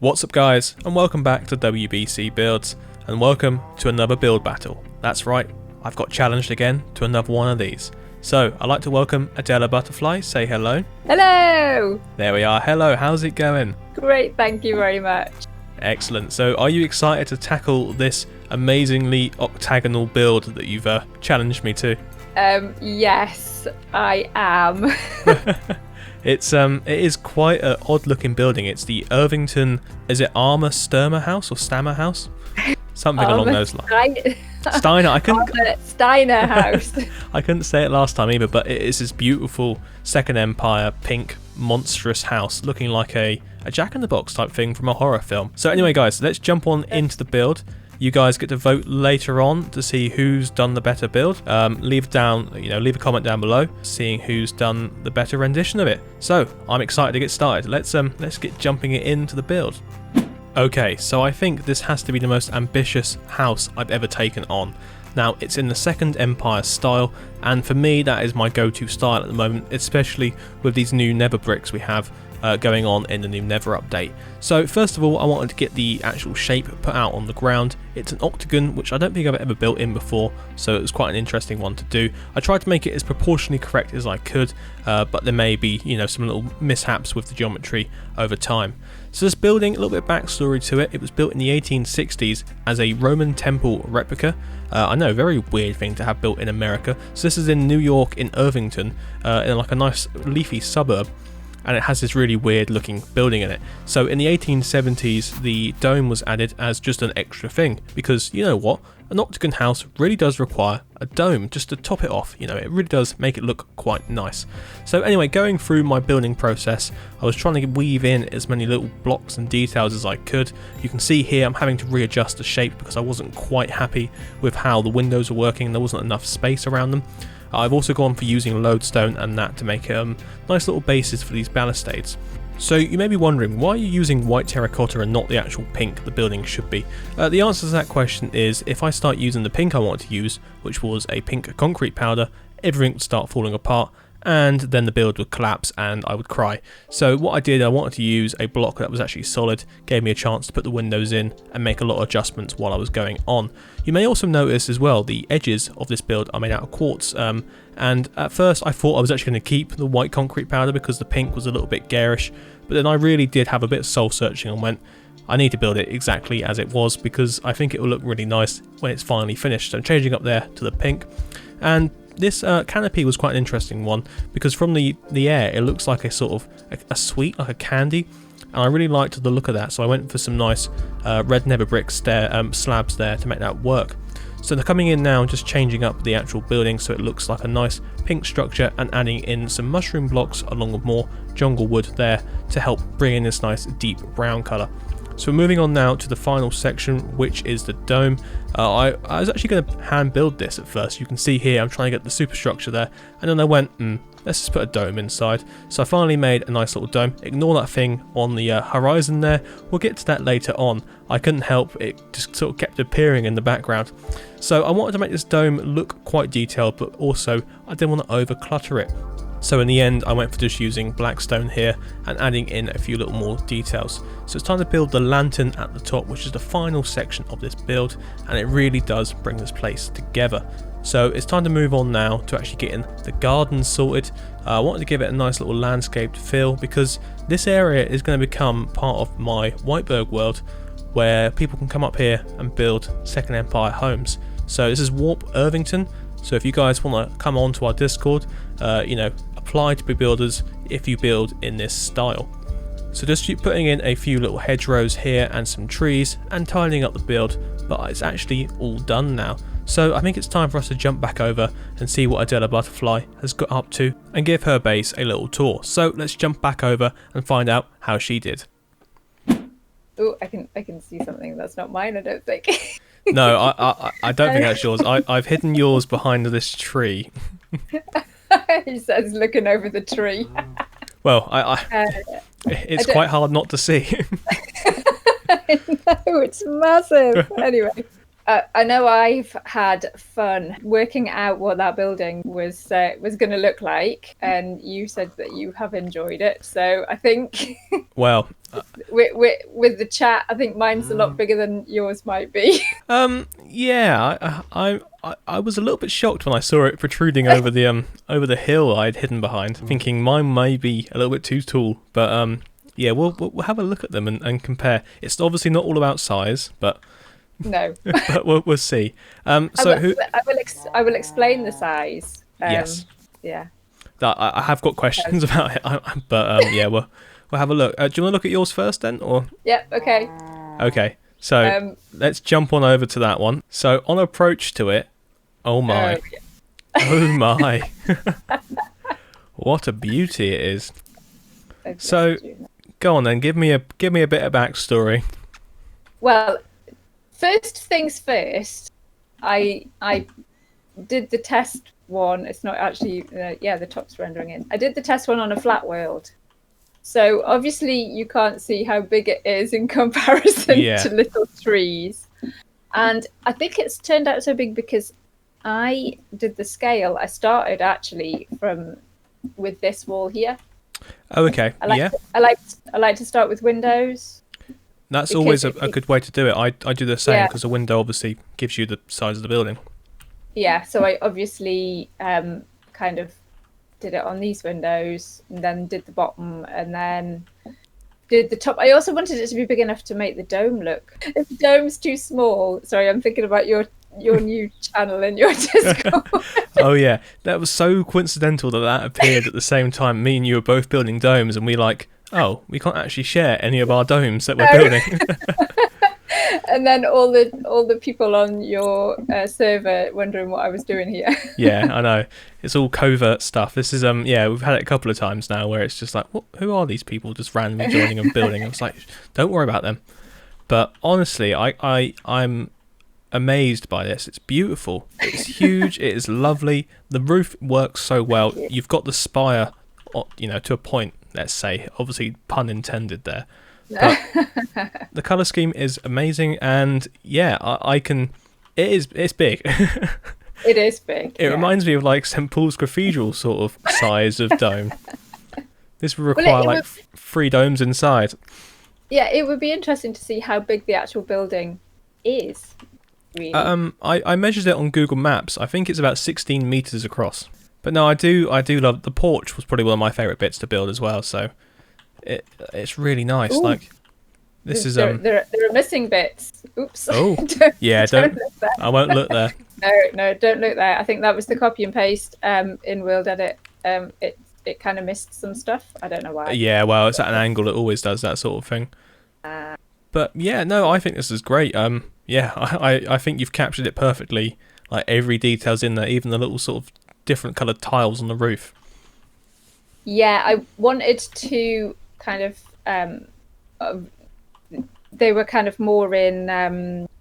What's up guys, and welcome back to WBC Builds, and welcome to another build battle. That's right, I've got challenged again to another one of these. So, I'd like to welcome Adela Butterfly, say hello. Hello! There we are, hello, how's it going? Great, thank you very much. Excellent, so are you excited to tackle this amazingly octagonal build that you've challenged me to? Yes, I am. It is quite an odd looking building. It's the Ivington, is it Armour House or Stammer House? Something along those lines. Stiner, Stiner House. I couldn't say it last time either, but it is this beautiful Second Empire pink monstrous house looking like a Jack-in-the-Box type thing from a horror film. So anyway guys, let's jump on into the build. You guys get to vote later on to see who's done the better build. Leave a comment down below, seeing who's done the better rendition of it. So I'm excited to get started. Let's get jumping it into the build. Okay, so I think this has to be the most ambitious house I've ever taken on. Now it's in the Second Empire style, and for me that is my go-to style at the moment, especially with these new Nether bricks we have going on in the new Nether update. So first of all, I wanted to get the actual shape put out on the ground. It's an octagon, which I don't think I've ever built in before, so it was quite an interesting one to do. I tried to make it as proportionally correct as I could, but there may be, some little mishaps with the geometry over time. So this building, a little bit of backstory to it. It was built in the 1860s as a Roman temple replica. I know, very weird thing to have built in America. So this is in New York, in Ivington, in like a nice leafy suburb. And it has this really weird looking building in it. So in the 1870s, the dome was added as just an extra thing, because you know what, an octagon house really does require a dome just to top it off. It really does make it look quite nice. So anyway, going through my building process, I was trying to weave in as many little blocks and details as I could. You can see here I'm having to readjust the shape because I wasn't quite happy with how the windows were working. There wasn't enough space around them. I've also gone for using lodestone and that to make nice little bases for these balustrades. So you may be wondering, why are you using white terracotta and not the actual pink the building should be? The answer to that question is, if I start using the pink I wanted to use, which was a pink concrete powder, everything would start falling apart, and then the build would collapse and I would cry. So what I did, I wanted to use a block that was actually solid, gave me a chance to put the windows in and make a lot of adjustments while I was going on. You may also notice as well, the edges of this build are made out of quartz, and at first I thought I was actually going to keep the white concrete powder because the pink was a little bit garish, but then I really did have a bit of soul searching and went, I need to build it exactly as it was because I think it will look really nice when it's finally finished. So I'm changing up there to the pink, and this canopy was quite an interesting one because from the air it looks like a sort of a sweet, like a candy, and I really liked the look of that, so I went for some nice red Nether brick slabs there to make that work. So they're coming in now and just changing up the actual building so it looks like a nice pink structure, and adding in some mushroom blocks along with more jungle wood there to help bring in this nice deep brown colour. So we're moving on now to the final section, which is the dome. I was actually going to hand build this at first. You can see here I'm trying to get the superstructure there, and then I went, let's just put a dome inside. So I finally made a nice little dome. Ignore that thing on the horizon there. We'll get to that later on. I couldn't help, it just sort of kept appearing in the background. So I wanted to make this dome look quite detailed, but also I didn't want to over clutter it. So in the end I went for just using black stone here and adding in a few little more details. So it's time to build the lantern at the top, which is the final section of this build, and it really does bring this place together. So it's time to move on now to actually getting the garden sorted. I wanted to give it a nice little landscaped feel because this area is going to become part of my Whiteberg world, where people can come up here and build Second Empire homes. So this is Warp Ivington. So if you guys want to come on to our Discord, apply to be builders if you build in this style. So just keep putting in a few little hedgerows here and some trees and tidying up the build, but it's actually all done now. So I think it's time for us to jump back over and see what Adela Butterfly has got up to and give her base a little tour. So let's jump back over and find out how she did. Oh, I can see something that's not mine, I don't think. No, I don't think that's yours. I've hidden yours behind this tree. He says looking over the tree. Well, it's quite hard not to see. I know, it's massive. Anyway. I know I've had fun working out what that building was going to look like, and you said that you have enjoyed it. So I think Well, with the chat, I think mine's a lot bigger than yours might be. yeah, I was a little bit shocked when I saw it protruding over the hill I'd hidden behind, thinking mine may be a little bit too tall. But yeah, we'll have a look at them and compare. It's obviously not all about size, but No, but we'll see. So I will explain the size. Yes. Yeah. I have got questions about it, but yeah, we'll have a look. Do you want to look at yours first then, or? Yep. Okay. Okay. So let's jump on over to that one. So on approach to it, oh my, oh my, what a beauty it is. So go on then, give me a bit of backstory. Well, first things first, I did the test one. It's not actually the top's rendering in. I did the test one on a flat world. So obviously you can't see how big it is in comparison to little trees. And I think it's turned out so big because I did the scale. I started actually with this wall here. Oh, okay. I like to start with windows. That's always a good way to do it. I do the same because a window obviously gives you the size of the building. Yeah, so I obviously kind of did it on these windows, and then did the bottom, and then did the top. I also wanted it to be big enough to make the dome look. If the dome's too small, sorry, I'm thinking about your new channel in your Discord. Oh yeah, that was so coincidental that appeared at the same time. Me and you were both building domes, and we we can't actually share any of our domes that we're building. And then all the people on your server wondering what I was doing here. Yeah, I know. It's all covert stuff. This is we've had it a couple of times now where it's just like, who are these people just randomly joining and building? I was like, don't worry about them. But honestly, I'm amazed by this. It's beautiful. It's huge. It is lovely. The roof works so well. You've got the spire, to a point. Let's say, obviously, pun intended there. But the colour scheme is amazing, and yeah, I can. It's big. It is big. It reminds me of like St Paul's Cathedral sort of size of dome. This would require 3 domes inside. Yeah, it would be interesting to see how big the actual building is. Really. I measured it on Google Maps. I think it's about 16 meters across. But no, I do love the porch. Was probably one of my favourite bits to build as well. So it's really nice. Ooh. Like this is there are missing bits. Oops. Oh don't look there. I won't look there. No, don't look there. I think that was the copy and paste in World Edit. It kind of missed some stuff. I don't know why. Yeah, well, it's at an angle. It always does that sort of thing. But yeah, no, I think this is great. I think you've captured it perfectly. Like every detail's in there, even the little sort of different coloured tiles on the roof. Yeah, I wanted to kind of they were kind of more in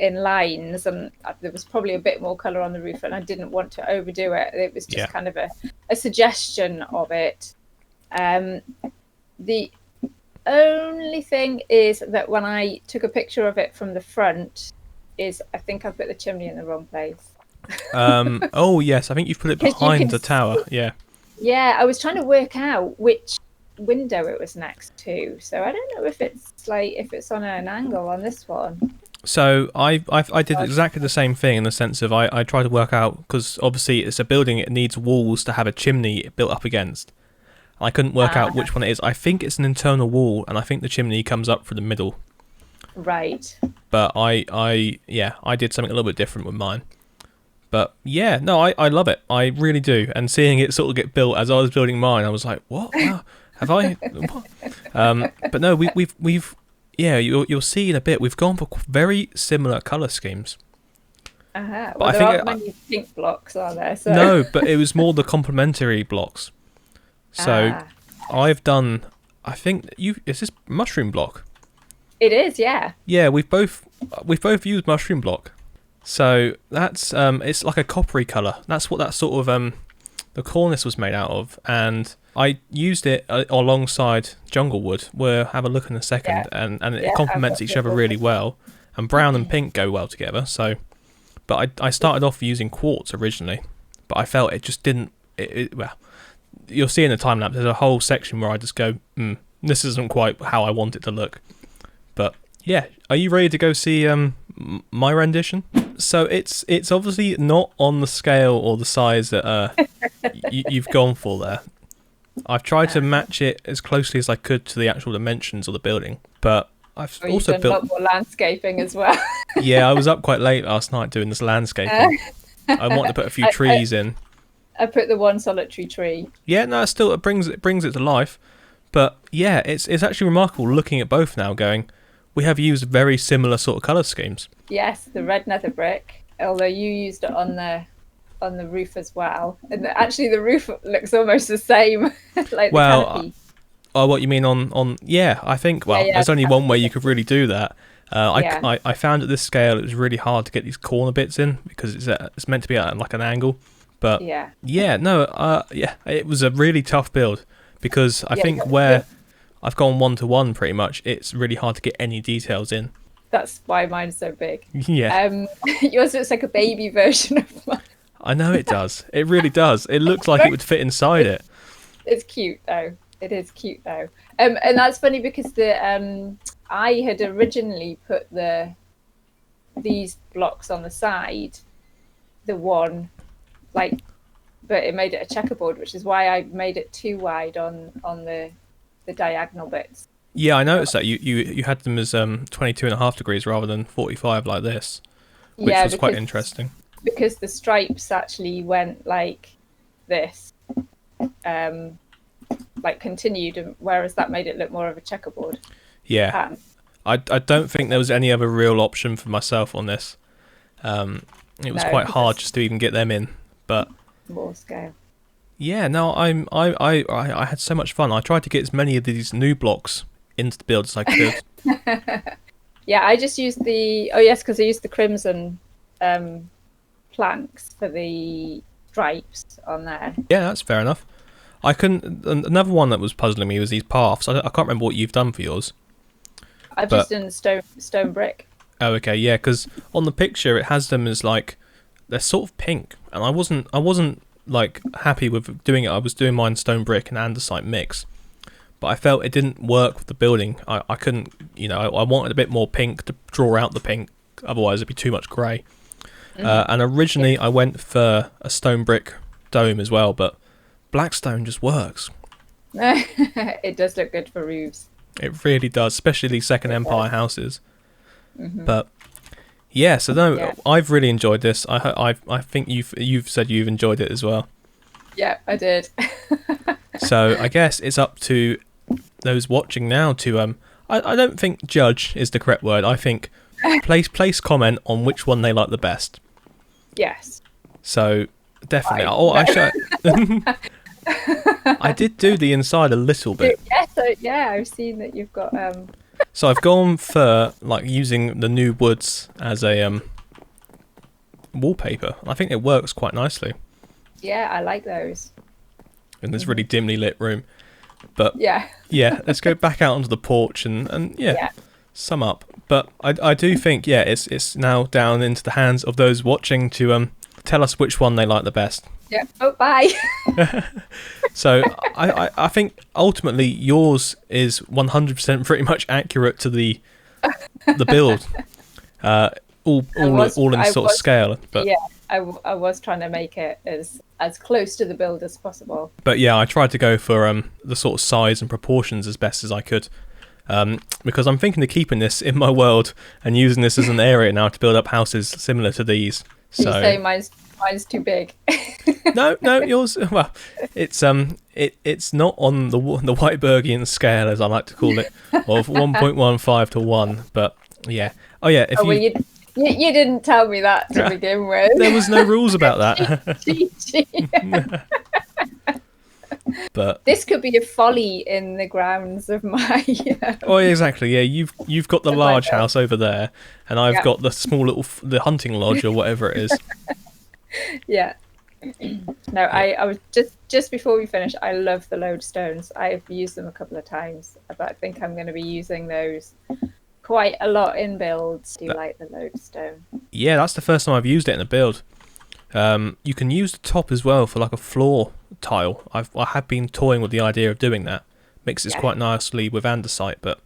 lines, and there was probably a bit more colour on the roof, and I didn't want to overdo it. It was just kind of a suggestion of it. The only thing is that when I took a picture of it from the front, I think I put the chimney in the wrong place. Oh yes, I think you've put it behind the tower. Yeah, I was trying to work out which window it was next to, so I don't know if it's on an angle on this one. So I did exactly the same thing, in the sense of I tried to work out, because obviously it's a building, it needs walls to have a chimney built up against. I couldn't work out which one it is. I think it's an internal wall, and I think the chimney comes up through the middle. Right. But I did something a little bit different with mine. But yeah, no, I love it. I really do. And seeing it sort of get built as I was building mine, I was like, what? Wow, have I? What? But no, we've you'll see in a bit. We've gone for very similar colour schemes. But well, there aren't many pink blocks, are there? So. No, but it was more the complementary blocks. So I've done. I think is this mushroom block? It is, yeah. Yeah, we've both used mushroom block. So that's it's like a coppery colour. That's what that sort of the cornice was made out of, and I used it alongside jungle wood. We'll have a look in a second, and it complements each other really well. And brown and pink go well together. So But I started off using quartz originally, but I felt it just didn't. Well, you'll see in the time lapse. There's a whole section where I just go, this isn't quite how I want it to look. But yeah, are you ready to go see my rendition? So it's obviously not on the scale or the size that you've gone for there. I've tried to match it as closely as I could to the actual dimensions of the building, but I've also done built a lot more landscaping as well. Yeah, I was up quite late last night doing this landscaping. I wanted to put a few trees in. I put the one solitary tree. Yeah, no, still it brings it to life. But yeah, it's actually remarkable looking at both now, going, we have used very similar sort of colour schemes. Yes, the red nether brick, although you used it on the roof as well. And actually the roof looks almost the same. Like the canopy. Oh, what you mean on yeah, I think, well, there's only one way you could really do that. I found at this scale it was really hard to get these corner bits in because it's meant to be at like an angle. But yeah, it was a really tough build because I think where I've gone 1-to-1 pretty much, it's really hard to get any details in. That's why mine's so big. Yeah. Yours looks like a baby version of mine. I know it does. It really does. It looks like it would fit inside it. It's cute though. It is cute though. And that's funny because I had originally put these blocks on the side, the one, like, but it made it a checkerboard, which is why I made it too wide on the diagonal bits. Yeah, I noticed that you had them as 22.5 degrees rather than 45 like this, which was quite interesting. Because the stripes actually went like this, like continued, whereas that made it look more of a checkerboard. Yeah. Pattern. I don't think there was any other real option for myself on this. It was quite hard just to even get them in, but more scale. Yeah, no, I had so much fun. I tried to get as many of these new blocks into the build as I could. Yeah, I just used because I used the crimson planks for the stripes on there. Yeah, that's fair enough. Another one that was puzzling me was these paths. I can't remember what you've done for yours. I've just done stone brick. Oh, okay, yeah, because on the picture it has them as like they're sort of pink, and I wasn't like happy with doing it. I was doing mine stone brick and andesite mix, but I felt it didn't work with the building. I couldn't, I wanted a bit more pink to draw out the pink, otherwise it'd be too much grey. And originally I went for a stone brick dome as well, but black stone just works. It does look good for roofs. It really does, especially these Second Empire houses. But yeah, so no, I've really enjoyed this. I think you've said you've enjoyed it as well. Yeah, I did. So I guess it's up to those watching now to I don't think judge is the correct word. I think place comment on which one they like the best. Yes. So definitely. I did do the inside a little bit. Yeah, I've seen that you've got So I've gone for like using the new woods as a wallpaper. I think it works quite nicely. Yeah, I like those. In this really dimly lit room. But yeah, let's go back out onto the porch and sum up. But I do think it's now down into the hands of those watching to tell us which one they like the best. Yeah. Oh, bye. So I think ultimately yours is 100% pretty much accurate to the build. All in sort of scale. But yeah, I was trying to make it as close to the build as possible. But yeah, I tried to go for the sort of size and proportions as best as I could. Because I'm thinking of keeping this in my world and using this as an area now to build up houses similar to these. So you say mine's too big. No, yours. Well, it's not on the Whitebergian scale, as I like to call it, of 1.15 to 1. But yeah, you didn't tell me that to begin with. There was no rules about that. But this could be a folly in the grounds of my. Oh, exactly. Yeah, you've got the large house over there, and I've got the small little the hunting lodge or whatever it is. Yeah. No, I was just before we finish. I love the lodestones. I've used them a couple of times, but I think I'm going to be using those quite a lot in builds. Do you like the lodestone? Yeah, that's the first time I've used it in a build. You can use the top as well for like a floor tile. I have been toying with the idea of doing that. Mixes quite nicely with andesite, but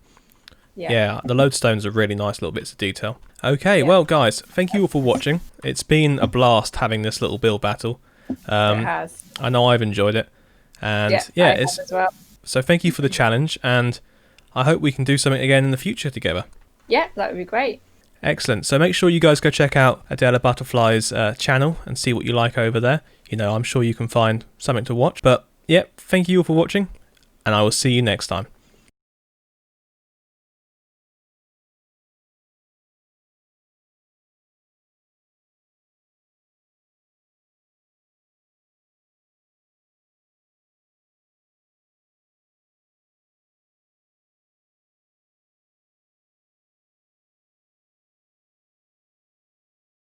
yeah, the lodestones are really nice little bits of detail. Okay, well guys, thank you all for watching. It's been a blast having this little build battle. It has. I know I've enjoyed it, and it's as well. So thank you for the challenge, and I hope we can do something again in the future together. Yeah, that would be great. Excellent. So make sure you guys go check out Adela Butterfly's channel and see what you like over there. You know, I'm sure you can find something to watch. But yeah, thank you all for watching, and I will see you next time.